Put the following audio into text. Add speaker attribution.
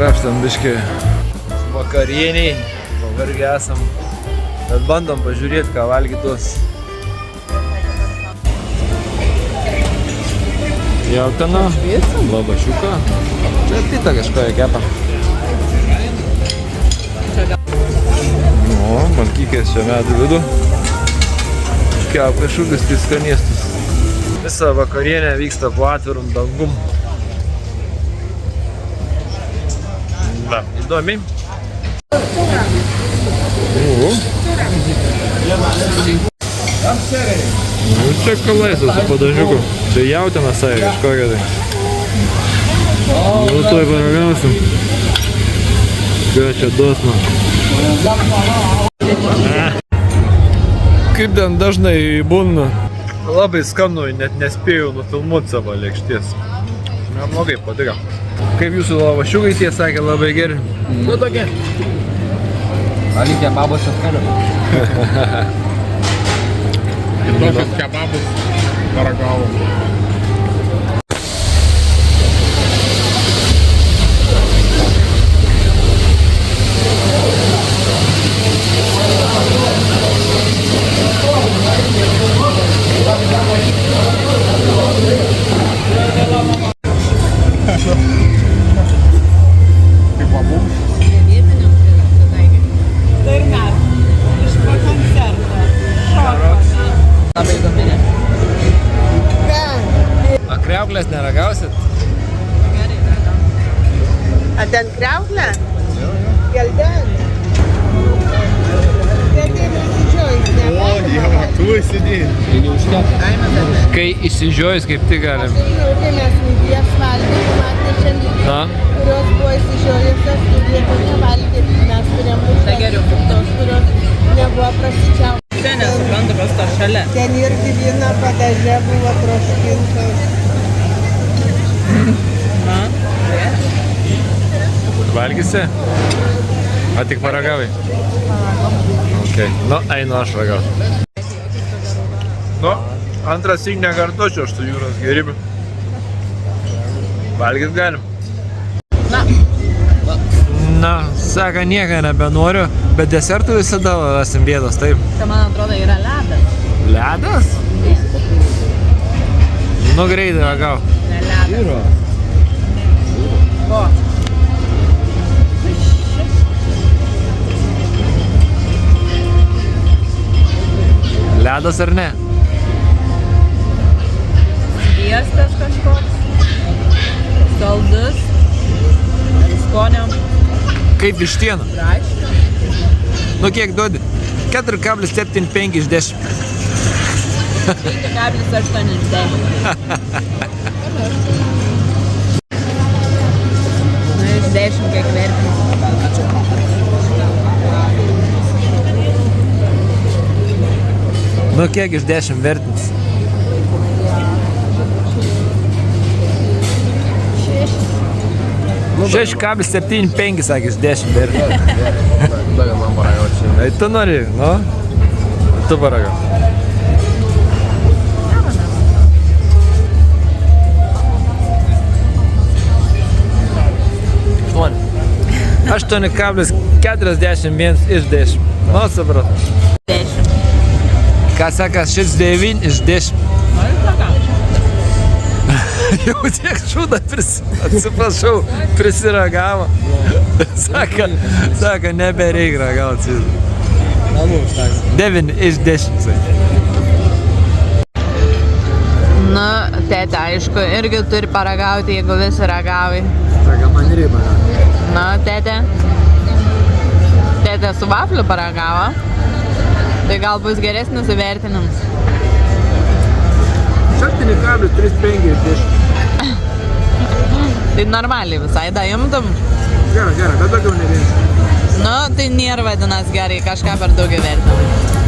Speaker 1: Krapštam biškį vakarieniai, pavargę esam, bet bandom pažiūrėti, ką valgytos. Jautiena, labašiuką, čia pita kažkoje kepa. O, bankykės čia medų vidų. Kep kažkokius tai skaniestus. Visa vakarienė vyksta po atvirum dangum. Va, įdomiai. Čia kalaisas su padažiuku. Čia jautiena sai kažkokia tai. Nu, tuoj paragausim. Ką čia dosna. Kaip ten dažnai būna. Labai skanu, net nespėjau nufilmuoti savo lėkštės. Neblogai patiko. Kaip jūsų lavašiukai tie sakė, labai geri.
Speaker 2: Nu tokie. Ali kebabas atkeliu. Tokius kebabus paragavom.
Speaker 1: A kriauklės neragausit?
Speaker 3: A ten kriauklę? Gelden?
Speaker 2: O, dieva, tu įsidėjai.
Speaker 1: Kai įsižiojus, kaip tik galim.
Speaker 3: Mes lygies valgyti, matė šiandien,
Speaker 1: Na?
Speaker 3: kurios buvo įsižiojusios, studijos nevalgyti. Mes turėjom būti tos, kurios nebuvo prasičiau.
Speaker 4: Čia nesuprantu, kas to šalia.
Speaker 3: Ten irgi vyno padaže buvo troškintos.
Speaker 4: Na,
Speaker 1: Valgysi? A tik paragavai? Okay. Nu, einu aš ragauti. Nu, antras syk nekartočiau aš tų jūros gėrimų. Valgyt galim. Na, sako, nieko nebenoriu, bet desertų visada rasim vietos, taip.
Speaker 4: čia man atrodo yra ledas.
Speaker 1: Ledas? Nu, greitai ragau.
Speaker 4: Ne ledas. Ko?
Speaker 1: Ledas ar ne?
Speaker 4: Sviestas kažkoks. Saldus. Skonio.
Speaker 1: Kaip vištiena.
Speaker 4: Braškių.
Speaker 1: Nu, kiek duodi? 4,75 iš 10.
Speaker 4: 5,8 iš 10. Nu, iš 10 kiek vertins.
Speaker 1: Nu, kiek iš 10 vertins? 6,75 sakė iš 10 vertins.
Speaker 2: Davė man paragauti.
Speaker 1: Ai, tu nori, nu? Tu paragau.
Speaker 2: Aštuoni.
Speaker 1: 8,41 iš 10. Nu, supratau.
Speaker 4: 10.
Speaker 1: Ką saka, šis 9 iš 10.
Speaker 4: Nori plaka?
Speaker 1: Jau tiek šūdą atsiprašau, prisiragavo. Saka, nebereik ragauti. 9 iš 10.
Speaker 4: Nu, tėtė, aišku, irgi turi paragauti, jeigu visi ragauji.
Speaker 2: Saka, man ribą.
Speaker 4: Nu, tėtė. Tėtė su vafliu paragavo. Tai gal bus geresnis įvertinimas.
Speaker 2: 7,35 iš 10.
Speaker 4: Tai normaliai visai, da imtum.
Speaker 2: Gerai, bet daugiau nevien.
Speaker 4: Nu, tai nėra vadinas gerai, kažką per daug įvertinam.